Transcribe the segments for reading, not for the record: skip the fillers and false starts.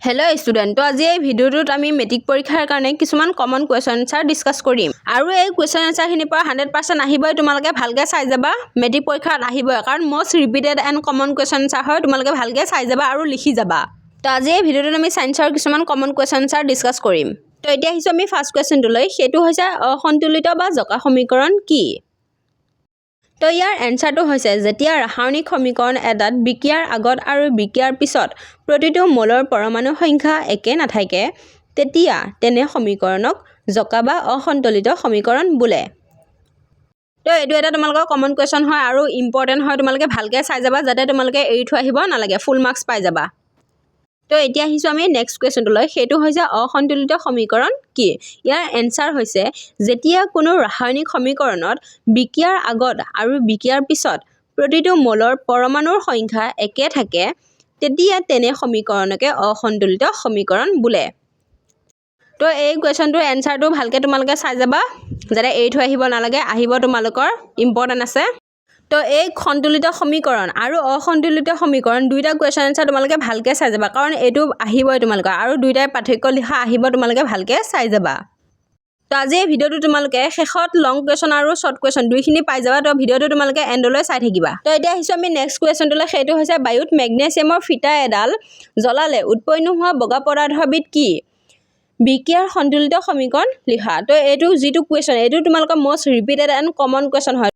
Hello' student, তো আজি এই ভিডিঅ'টোত আমি মেট্ৰিক পৰীক্ষাৰ কাৰণে কিছুমান কমন কুৱেশ্যন এনচাৰ ডিছকাছ কৰিম আৰু এই কুৱেশ্যন এনচাৰখিনিৰ পৰা 100% আহিবই। তোমালোকে ভালকৈ চাই যাবা, মেট্ৰিক পৰীক্ষাত আহিবই, কাৰণ most repeated and common question answer হয়। তোমালোকে ভালকৈ চাই যাবা আৰু লিখি যাবা। তো আজি এই ভিডিঅ'টোত আমি ছায়েন্সৰ কিছুমান কমন কুৱেশ্যন এনচাৰ ডিছকাছ কৰিম। তো এতিয়া আহিছোঁ আমি ফাৰ্ষ্ট কুৱেশ্যনটোলৈ, সেইটো হৈছে অসন্তুলিত বা জকা সমীকৰণ কি? তো ইয়াৰ এনচাৰটো হৈছে, যেতিয়া ৰাসায়নিক সমীকৰণ এটাত বিক্ৰিয়াৰ আগত আৰু বিক্ৰিয়াৰ পিছত প্ৰতিটো মলৰ পৰমাণু সংখ্যা একে নাথাকে, তেতিয়া তেনে সমীকৰণক জকা বা অসন্তুলিত সমীকৰণ বোলে। তো এইটো এটা তোমালোকৰ কমন কুৱেশ্যন হয় আৰু ইম্পৰ্টেণ্ট হয়। তোমালোকে ভালকৈ চাই যাবা যাতে তোমালোকে এৰি থৈ আহিব নালাগে, ফুল মাৰ্কছ পাই যাবা। তো এতিয়া আহিছোঁ আমি নেক্সট কুৱেশ্যনটোলৈ, সেইটো হৈছে অসন্তুলিত সমীকৰণ কি? ইয়াৰ এনচাৰ হৈছে, যেতিয়া কোনো ৰাসায়নিক সমীকৰণত বিক্ৰিয়াৰ আগত আৰু বিক্ৰিয়াৰ পিছত প্ৰতিটো মলৰ পৰমাণুৰ সংখ্যা একে থাকে, তেতিয়া তেনে সমীকৰণকে অসন্তুলিত সমীকৰণ বোলে। তো এই কুৱেশ্যনটোৰ এনচাৰটো ভালকৈ তোমালোকে চাই যাবা যাতে এৰি থৈ আহিব নালাগে, আহিব তোমালোকৰ, ইম্পৰ্টেণ্ট আছে। তো এই সন্তুলিত সমীকৰণ আৰু অসন্তুলিত সমীকৰণ দুইটা কুৱেশ্যন এনচাৰ তোমালোকে ভালকৈ চাই যাবা, কাৰণ এইটো আহিবই তোমালোকৰ, আৰু দুইটাই পাৰ্থক্য লিখা আহিব, তোমালোকে ভালকৈ চাই যাবা। তো আজি এই ভিডিঅ'টো তোমালোকে শেষত লং কুৱেশ্যন আৰু শ্বৰ্ট কুৱেশ্যন দুইখিনি পাই যাবা। তো ভিডিঅ'টো তোমালোকে এণ্ডলৈ চাই থাকিবা। তো এতিয়া আহিছোঁ আমি নেক্সট কুৱেশ্যনটোলৈ, সেইটো হৈছে বায়ুত মেগনেছিয়ামৰ ফিটা এডাল জ্বলালে উৎপন্ন হোৱা বগা পদাৰ্থবিধ কি? বিক্ৰিয়াৰ সন্তুলিত সমীকৰণ লিখা। তো এইটো যিটো কুৱেশ্যন, এইটো তোমালোকৰ most repeated and common question হয়।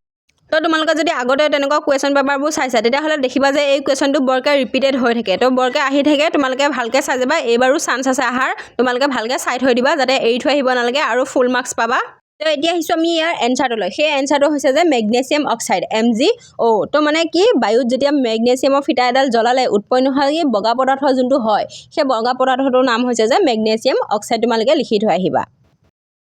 তো তোমালোকে যদি আগতে তেনেকুৱা কুৱেশ্যন পেপাৰবোৰ চাইছা, তেতিয়াহ'লে দেখিবা যে এই কুৱেশ্যনটো বৰকৈ ৰিপিটেড হৈ থাকে। তো বৰকৈ আহি থাকে, তোমালোকে ভালকৈ চাই যাবা। এইবাৰো চান্স আছে অহাৰ, তোমালোকে ভালকৈ চাই থৈ দিবা যাতে এৰি থৈ আহিব নালাগে আৰু ফুল মাৰ্কছ পাবা। তো এতিয়া আহিছোঁ আমি ইয়াৰ এনচাৰটোলৈ, সেই এনচাৰটো হৈছে যে মেগনেছিয়াম অক্সাইড MgO। তো মানে কি, বায়ুত যেতিয়া মেগনেছিয়ামৰ ফিটা এডাল জ্বলালে উৎপন্ন হোৱা এই বগা পদাৰ্থ যোনটো হয়, সেই বগা পদাৰ্থটোৰ নাম হৈছে যে মেগনেছিয়াম অক্সাইড। তোমালোকে লিখি থৈ আহিবা।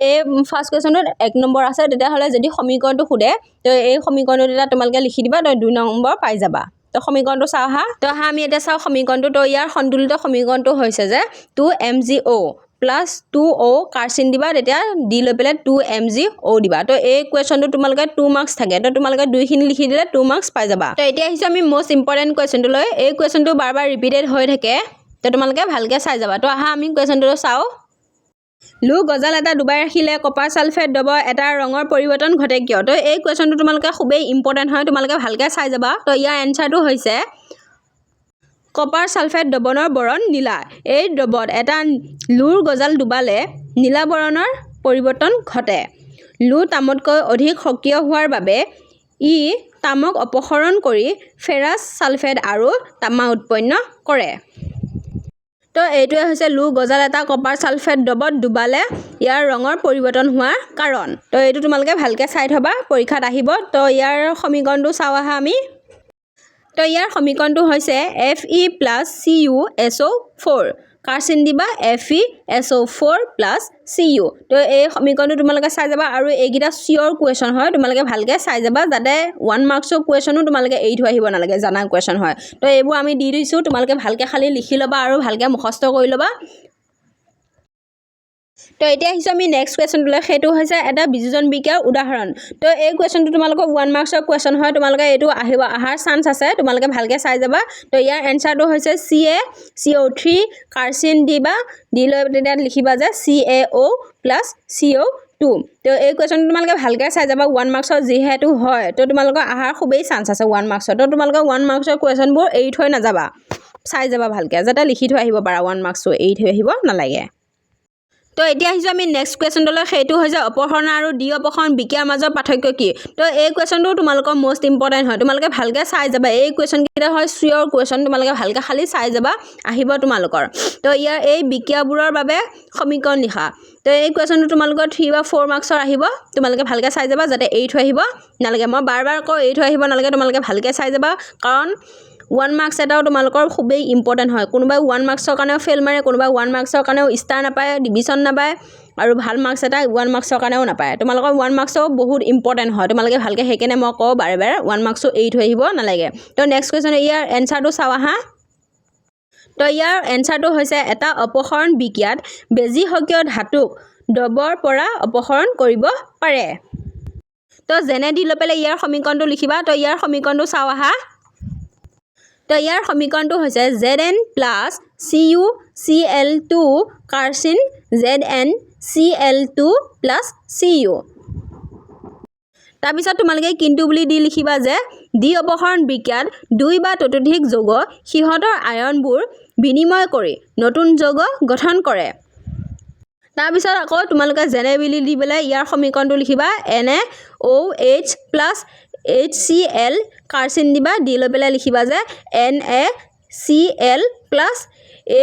এই ফাৰ্ষ্ট কুৱেশ্যনটোত 1 নম্বৰ আছে, তেতিয়াহ'লে যদি সমীকৰণটো সোধে তো এই সমীকৰণটো তেতিয়া তোমালোকে লিখি দিবা, তো 2 নম্বৰ পাই যাবা। তো সমীকৰণটো চাওঁ আহা। তো আমি এতিয়া চাওঁ সমীকৰণটো। তো ইয়াৰ সন্তুলিত সমীকৰণটো হৈছে যে 2MgO প্লাছ 2O কাৰ্চিন দিবা, তেতিয়া দি লৈ পেলাই 2MgO দিবা। তো এই কুৱেশ্যনটো তোমালোকে 2 মাৰ্কছ থাকে, তো তোমালোকে দুইখিনি লিখি দিলে 2 মাৰ্কছ পাই যাবা। তো এতিয়া আহিছোঁ আমি মষ্ট ইম্পৰ্টেণ্ট কুৱেশ্যনটোলৈ, এই কুৱেশ্যনটো বাৰ বাৰ ৰিপিটেড হৈ থাকে, তো তোমালোকে ভালকৈ চাই যাবা। তো আহা আমি কুৱেশ্যনটো চাওঁ। লো গজাল এটা ডুবাই ৰাখিলে কপাৰ ছালফেট দ্ৰৱ এটাৰ ৰঙৰ পৰিৱৰ্তন ঘটে কিয়? তো এই কুৱেশ্যনটো তোমালোকে খুবেই ইম্পৰ্টেণ্ট হয়, তোমালোকে ভালকৈ চাই যাবা। তো ইয়াৰ এনচাৰটো হৈছে, কপাৰ ছালফেট দ্ৰৱণৰ বৰণ নীলা। এই দ্ৰৱত এটা লোৰ গজাল ডুবালে নীলা বৰণৰ পৰিৱৰ্তন ঘটে। লো তামতকৈ অধিক সক্ৰিয় হোৱাৰ বাবে ই তামক অপসৰণ কৰি ফেৰাছ ছালফেট আৰু তামা উৎপন্ন কৰে। তো এইটোৱে হৈছে লো গজাল এটা কপাৰ ছালফেট দ্ৰৱত ডুবালে ইয়াৰ ৰঙৰ পৰিৱৰ্তন হোৱাৰ কাৰণ। তো এইটো তোমালোকে ভালকৈ চাই থ'বা, পৰীক্ষাত আহিব। তো ইয়াৰ সমীকৰণটো চাওঁ আহা আমি। তো ইয়াৰ সমীকৰণটো হৈছে Fe + CuSO4 কাৰ্চিন দিবা FeSO4 + Cu। তো এই সমীকৰণটো তোমালোকে চাই যাবা, আৰু এইকেইটা চিয়'ৰ কুৱেশ্যন হয়, তোমালোকে ভালকৈ চাই যাবা যাতে 1 মাৰ্কছৰ কুৱেশ্যনো তোমালোকে এৰি থৈ আহিব নালাগে, জানা কুৱেশ্যন হয়। তো এইবোৰ আমি দি দিছোঁ, তোমালোকে ভালকৈ খালি লিখি ল'বা আৰু ভালকৈ মুখস্থ কৰি ল'বা। তো এতিয়া আহিছোঁ আমি নেক্সট কুৱেশ্যনটোলৈ, সেইটো হৈছে এটা বিযোজন বিক্ৰিয়াৰ উদাহৰণ। তো এই কুৱেশ্যনটো তোমালোকৰ 1 মাৰ্কছৰ কুৱেশ্যন হয়, তোমালোকে এইটো অহাৰ চান্স আছে, তোমালোকে ভালকৈ চাই যাবা। তো ইয়াৰ এনচাৰটো হৈছে CaCO3 কাৰ্চিন দিবা, দি লৈ তেতিয়া লিখিবা যে CaO + CO2। তো এই কুৱেশ্যনটো তোমালোকে ভালকৈ চাই যাবা, 1 মাৰ্কছৰ যিহেতু হয়, তো তোমালোকৰ অহাৰ খুবেই চান্স আছে 1 মাৰ্কছৰ। তো তোমালোকে 1 মাৰ্কছৰ কুৱেশ্যনবোৰ এৰি থৈ নাযাবা, চাই যাবা ভালকৈ যাতে লিখি থৈ আহিব পাৰা, 1 মাৰ্কছটো এৰি থৈ আহিব নালাগে। তো এতিয়া আহিছোঁ আমি নেক্সট কুৱেশ্যনটোলৈ, সেইটো হৈছে অপসৰণ আৰু ডি অপসৰণ বিক্ৰিয়াৰ মাজৰ পাৰ্থক্য কি? তো এই কুৱেশ্যনটো তোমালোকৰ মষ্ট ইম্পৰ্টেণ্ট হয়, তোমালোকে ভালকৈ চাই যাবা। এই কুৱেশ্যনকেইটা হয় চিয়'ৰ কুৱেশ্যন, তোমালোকে ভালকৈ খালি চাই যাবা, আহিব তোমালোকৰ। তো ইয়াৰ এই বিক্ৰিয়াবোৰৰ বাবে সমীকৰণ লিখা। তো এই কুৱেশ্যনটো তোমালোকৰ 3 বা 4 মাৰ্কছৰ আহিব, তোমালোকে ভালকৈ চাই যাবা যাতে এৰি থৈ আহিব নালাগে। মই বাৰ বাৰ কওঁ এৰি থৈ আহিব নালাগে, তোমালোকে ভালকৈ চাই যাবা, কাৰণ 1 মাৰ্কছ এটাও তোমালোকৰ খুবেই ইম্পৰ্টেণ্ট হয়। কোনোবাই 1 মাৰ্কছৰ কাৰণেও ফেইল মাৰে, কোনোবাই 1 মাৰ্কছৰ কাৰণেও ষ্টাৰ নাপায়, ডিভিজন নাপায়, আৰু ভাল মাৰ্কছ এটা 1 মাৰ্কছৰ কাৰণেও নাপায়। তোমালোকৰ 1 মাৰ্কছও বহুত ইম্পৰ্টেণ্ট হয়, তোমালোকে ভালকৈ সেইকাৰণে মই কওঁ বাৰে বাৰে 1 মাৰ্কছো এৰি থৈ আহিব নালাগে। তো নেক্সট কুৱেশ্যন, ইয়াৰ এনচাৰটো চাওঁ আহা। তো ইয়াৰ এনচাৰটো হৈছে, এটা অপসৰণ বিক্ৰিয়াত বেজি সক্ৰিয় ধাতুক দ্ৰৱৰ পৰা অপসৰণ কৰিব পাৰে। তো যেনে দি লৈ পেলাই ইয়াৰ সমীকৰণটো লিখিবা। তো ইয়াৰ সমীকৰণটো চাওঁ আহা। তো ইয়াৰ সমীকৰণটো হৈছে Zn plus CuCl2 carcin ZnCl2 plus Cu। তাৰপিছত তোমালোকে কিন্তু বুলি দি লিখিবা যে দ্বি অপসাৰণ বিক্ৰিয়াত দুই বা ততোধিক যৌগ সিহঁতৰ আয়নবোৰ বিনিময় কৰি নতুন যৌগ গঠন কৰে। তাৰপিছত আকৌ তোমালোকে যেনে বুলি দি পেলাই ইয়াৰ সমীকৰণটো লিখিবা NaOH plus HCl কাৰ্চিন দিবা, দি লৈ পেলাই লিখিবা যে NaCl plus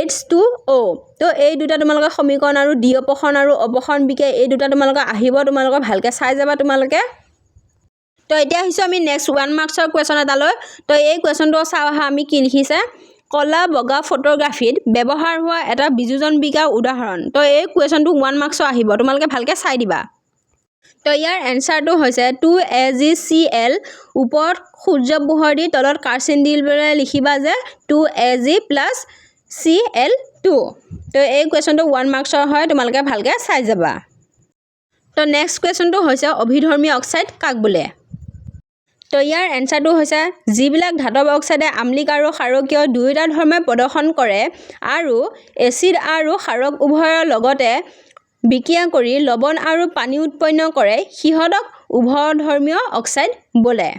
H2O। তো এই দুটা তোমালোকে সমীকৰণ আৰু দ্বি অপসাৰণ আৰু অপসাৰণ বিক্ৰিয়া এই দুটা তোমালোকে আহিব, তোমালোকে ভালকৈ চাই যাবা তোমালোকে। তো এতিয়া আহিছোঁ আমি নেক্সট 1 মাৰ্কছৰ কুৱেশ্যন এটালৈ। তো এই কুৱেশ্যনটো চাওঁ আহা আমি কি লিখিছে। কলা বগা ফটোগ্ৰাফীত ব্যৱহাৰ হোৱা এটা বিযোজন বিক্ৰিয়াৰ উদাহৰণ। তো এই কুৱেশ্যনটো 1 মাৰ্কছৰ আহিব, তোমালোকে ভালকৈ চাই দিবা। তো ইয়াৰ এনচাৰটো হৈছে 2AgCl ওপৰত সূৰ্য পোহৰ দি তলত কাৰ্চিন দি পেলাই লিখিবা যে 2Ag plus Cl2। তো এই কুৱেশ্যনটো 1 মাৰ্কছৰ হয়, তোমালোকে ভালকৈ চাই যাবা। তো নেক্সট কুৱেশ্যনটো হৈছে অভিধৰ্মী অক্সাইড কাক বোলে। তো ইয়াৰ এনচাৰটো হৈছে যিবিলাক ধাতৱ অক্সাইডে আম্লিক আৰু ক্ষাৰকীয় দুয়োটা ধৰ্মে প্ৰদৰ্শন কৰে আৰু এচিড আৰু ক্ষাৰক উভয়ৰ লগতে বিক্ৰিয়া কৰি লৱণ আৰু পানী উৎপন্ন কৰে সিহঁতক উভয়ধৰ্মীয় অক্সাইড বোলে।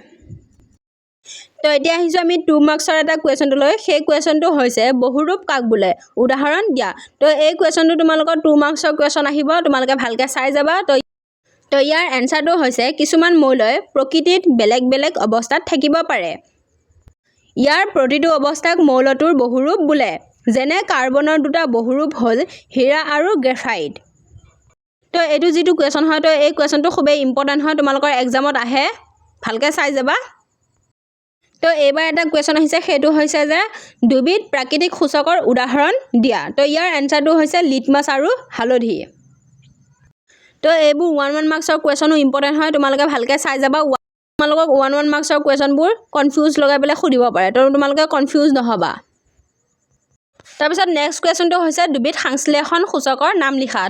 তো এতিয়া আহিছোঁ আমি 2 মাৰ্কছৰ এটা কুৱেশ্যনটোলৈ। সেই কুৱেশ্যনটো হৈছে বহুৰূপ কাক বোলে, উদাহৰণ দিয়া। তো এই কুৱেশ্যনটো তোমালোকৰ 2 মাৰ্কছৰ কুৱেশ্যন আহিব, তোমালোকে ভালকৈ চাই যাবা। তো ইয়াৰ এনচাৰটো হৈছে কিছুমান মৌলই প্ৰকৃতিত বেলেগ বেলেগ অৱস্থাত থাকিব পাৰে। ইয়াৰ প্ৰতিটো অৱস্থাক মৌলটোৰ বহুৰূপ বোলে। যেনে কাৰ্বনৰ দুটা বহুৰূপ হ'ল হীৰা আৰু গ্ৰেফাইট। তো এইটো যিটো কুৱেশ্যন হয়, তো এই কুৱেশ্যনটো খুবেই ইম্পৰ্টেণ্ট হয়, তোমালোকৰ এক্সামত আহে, ভালকৈ চাই যাবা। তো এইবাৰ এটা কুৱেশ্যন আহিছে, সেইটো হৈছে যে দুবিধ প্ৰাকৃতিক সূচকৰ উদাহৰণ দিয়া। তো ইয়াৰ এনচাৰটো হৈছে লিটমাছ আৰু হালধি। তো এইবোৰ 1 মাৰ্কছৰ কুৱেশ্যনো ইম্পৰ্টেণ্ট হয়, তোমালোকে ভালকৈ চাই যাবা। তোমালোকক 1 মাৰ্কছৰ কুৱেশ্যনবোৰ কনফিউজ লগাই পেলাই সুধিব পাৰে, তো তোমালোকে কনফিউজ নহ'বা। তাৰপিছত নেক্সট কুৱেশ্যনটো হৈছে দুবিধ সংশ্লেষণ সূচকৰ নাম লিখা।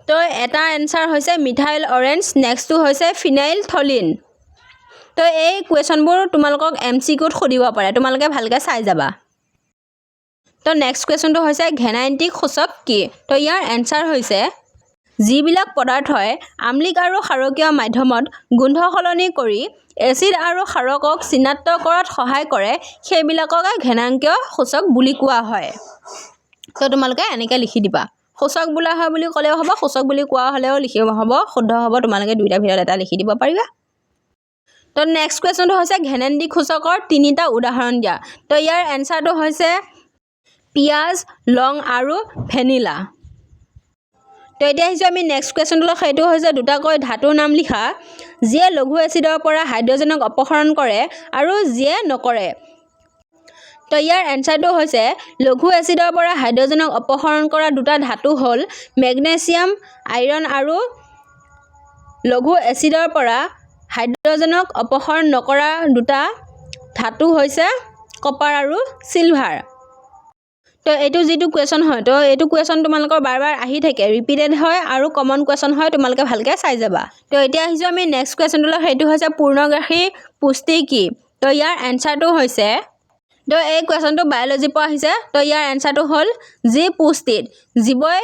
তো এটা এনচাৰ হৈছে মিথাইল অৰেঞ্জ, নেক্সটটো হৈছে ফিনাইল থলিন। তো এই কুৱেশ্যনবোৰ তোমালোকক MCQত সুধিব পাৰে, তোমালোকে ভালকৈ চাই যাবা। তো নেক্সট কুৱেশ্যনটো হৈছে ঘেনাইণ্টিক সূচক কি। তো ইয়াৰ এনচাৰ হৈছে যিবিলাক পদাৰ্থই আম্লিক আৰু ক্ষাৰকীয় মাধ্যমত গোন্ধ সলনি কৰি এচিড আৰু ক্ষাৰকক চিনাক্ত কৰাত সহায় কৰে সেইবিলাককে ঘেনাংকীয় সূচক বুলি কোৱা হয়। তো তোমালোকে এনেকৈ লিখি দিবা, সূচক বোলা হয় বুলি ক'লেও হ'ব, সূচক বুলি কোৱা হ'লেও লিখিব হ'ব, শুদ্ধ হ'ব, তোমালোকে দুইটাৰ ভিতৰত এটা লিখি দিব পাৰিবা। তো নেক্সট কুৱেশ্যনটো হৈছে ঘেনেণ্ডিক সূচকৰ 3টা উদাহৰণ দিয়া। তো ইয়াৰ এনচাৰটো হৈছে পিঁয়াজ, লং আৰু ভেনিলা। তো এতিয়া আহিছোঁ আমি নেক্সট কুৱেশ্যনটোলৈ, সেইটো হৈছে দুটাকৈ ধাতুৰ নাম লিখা যিয়ে লঘু এচিডৰ পৰা হাইড্ৰজেনক অপসাৰণ কৰে আৰু যিয়ে নকৰে। তো ইয়াৰ এনচাৰটো হৈছে লঘু এচিডৰ পৰা হাইড্ৰজেনক অপসাৰণ কৰা দুটা ধাতু হ'ল মেগনেছিয়াম আইৰণ আৰু লঘু এচিডৰ পৰা হাইড্ৰজেনক অপসাৰণ নকৰা দুটা ধাতু হৈছে কপাৰ আৰু চিলভাৰ। তো এইটো যিটো কুৱেশ্যন হয়, তো এইটো কুৱেশ্যন তোমালোকৰ বাৰ বাৰ আহি থাকে, ৰিপিটেড হয় আৰু কমন কুৱেশ্যন হয়, তোমালোকে ভালকৈ চাই যাবা। তো এতিয়া আহিছোঁ আমি নেক্সট কুৱেশ্যনটোলৈ, সেইটো হৈছে পূৰ্ণগ্ৰাসী পুষ্টি কি। তো ইয়াৰ এনচাৰটো হৈছে, তো এই কুৱেশ্যনটো বায়'লজিৰ পৰা আহিছে। তো ইয়াৰ এনচাৰটো হ'ল যি পুষ্টিত জীৱই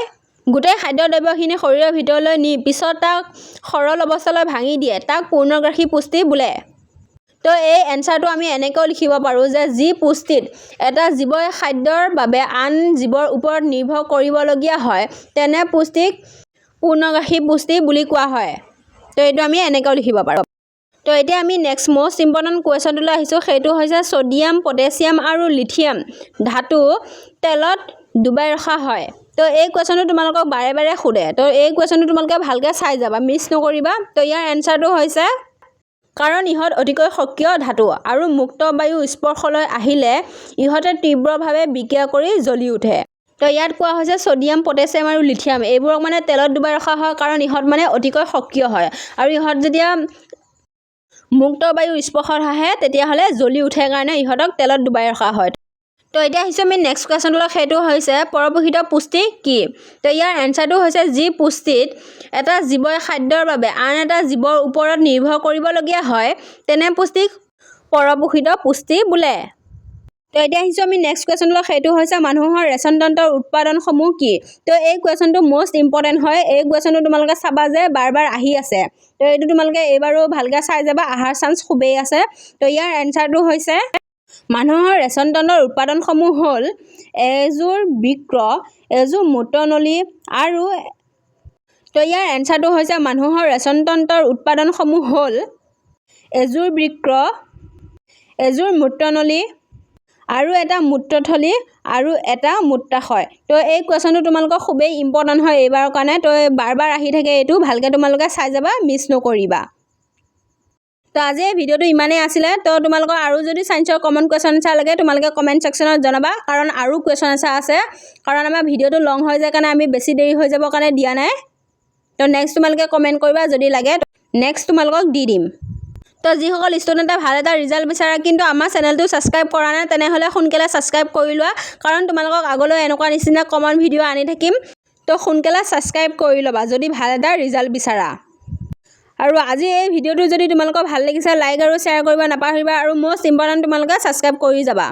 গোটেই খাদ্য দ্ৰব্যখিনি শৰীৰৰ ভিতৰলৈ নি পিছত তাক সৰল অৱস্থালৈ ভাঙি দিয়ে তাক পূৰ্ণগ্ৰাসী পুষ্টি বোলে। তো এই এনচাৰটো আমি এনেকৈও লিখিব পাৰোঁ যে যি পুষ্টিত এটা জীৱই খাদ্যৰ বাবে আন জীৱৰ ওপৰত নিৰ্ভৰ কৰিবলগীয়া হয় তেনে পুষ্টিক পূৰ্ণগ্ৰাসী পুষ্টি বুলি কোৱা হয়। তো এইটো আমি এনেকৈও লিখিব পাৰোঁ। তো এতিয়া আমি নেক্সট মষ্ট ইম্পৰ্টেণ্ট কুৱেশ্যনটোলৈ আহিছোঁ, সেইটো হৈছে ছ'ডিয়াম, পটেছিয়াম আৰু লিথিয়াম ধাতু তেলত ডুবাই ৰখা হয়। তো এই কুৱেশ্যনটো তোমালোকক বাৰে বাৰে সোধে, তো এই কুৱেশ্যনটো তোমালোকে ভালকৈ চাই যাবা, মিছ নকৰিবা। তো ইয়াৰ এনচাৰটো হৈছে কাৰণ ইহঁত অতিকৈ সক্ৰিয় ধাতু আৰু মুক্ত বায়ু স্পৰ্শলৈ আহিলে ইহঁতে তীব্ৰভাৱে বিক্ৰিয়া কৰি জ্বলি উঠে। তো ইয়াত কোৱা হৈছে ছ'ডিয়াম, পটেছিয়াম আৰু লিথিয়াম এইবোৰক মানে তেলত ডুবাই ৰখা হয় কাৰণ ইহঁত মানে অতিকৈ সক্ৰিয় হয় আৰু ইহঁত যেতিয়া মুক্ত বায়ুৰ স্পৰ্শত আহে তেতিয়াহ'লে জ্বলি উঠে কাৰণে ইহঁতক তেলত ডুবাই ৰখা হয়। তো এতিয়া আহিছোঁ আমি নেক্সট কুৱেশ্যনটোলৈ, সেইটো হৈছে পৰপোষিত পুষ্টি কি। তো ইয়াৰ এনচাৰটো হৈছে যি পুষ্টিত এটা জীৱই খাদ্যৰ বাবে আন এটা জীৱৰ ওপৰত নিৰ্ভৰ কৰিবলগীয়া হয় তেনে পুষ্টিক পৰপোষিত পুষ্টি বোলে। তো এতিয়া আহিছোঁ আমি নেক্সট কুৱেশ্যনলৈ, সেইটো হৈছে মানুহৰ ৰেচন তন্ত্ৰৰ উৎপাদনসমূহ কি। তো এই কুৱেশ্যনটো মষ্ট ইম্পৰ্টেণ্ট হয়। এই কুৱেশ্যনটো তোমালোকে চাবা যে বাৰ বাৰ আহি আছে। তো এইটো তোমালোকে এইবাৰো ভালকৈ চাই যাবা, অহাৰ চান্স খুবেই আছে। তো ইয়াৰ এনচাৰটো হৈছে মানুহৰ ৰেচন তন্ত্ৰৰ উৎপাদনসমূহ হ'ল এযোৰ বৃক্ক, এযোৰ মূত্ৰনলী আৰু তো ইয়াৰ এনচাৰটো হৈছে মানুহৰ ৰেচন তন্ত্ৰৰ উৎপাদনসমূহ হ'ল এযোৰ বৃক্ক, এযোৰ মূত্ৰনলী আৰু এটা মূত্ৰথলী আৰু এটা মূত্ৰাশয়। তো এই কুৱেশ্যনটো তোমালোকৰ খুবেই ইম্পৰ্টেণ্ট হয় এইবাৰৰ কাৰণে। তো বাৰ বাৰ আহি থাকে, এইটো ভালকৈ তোমালোকে চাই যাবা, মিছ নকৰিবা। তো আজি এই ভিডিঅ'টো ইমানেই আছিলে। তো তোমালোকৰ আৰু যদি ছায়েন্সৰ কমন কুৱেশ্যন এনচাৰ লাগে তোমালোকে কমেণ্ট ছেকশ্যনত জনাবা, কাৰণ আৰু কুৱেশ্যন এনচাৰ আছে। কাৰণ আমাৰ ভিডিঅ'টো লং হৈ যায় কাৰণে আমি বেছি দেৰি হৈ যাবৰ কাৰণে দিয়া নাই। তো নেক্সট তোমালোকে কমেণ্ট কৰিবা, যদি লাগে নেক্সট তোমালোকক দি দিম। তো যিসকল ষ্টুডেণ্টে ভাল এটা ৰিজাল্ট বিচাৰে কিন্তু আমাৰ চেনেলটো ছাবস্ক্ৰাইব কৰা নাই, তেনেহ'লে সোনকালে ছাবস্ক্ৰাইব কৰি লোৱা, কাৰণ তোমালোকক আগলৈ এনেকুৱা নিচিনা কমন ভিডিঅ' আনি থাকিম। তো সোনকালে ছাবস্ক্ৰাইব কৰি ল'বা যদি ভাল এটা ৰিজাল্ট বিচাৰা। আৰু আজি এই ভিডিঅ'টো যদি তোমালোকৰ ভাল লাগিছে লাইক আৰু শ্বেয়াৰ কৰিব নাপাহৰিবা, আৰু মষ্ট ইম্পৰ্টেণ্ট তোমালোকে ছাবস্ক্ৰাইব কৰি যাবা।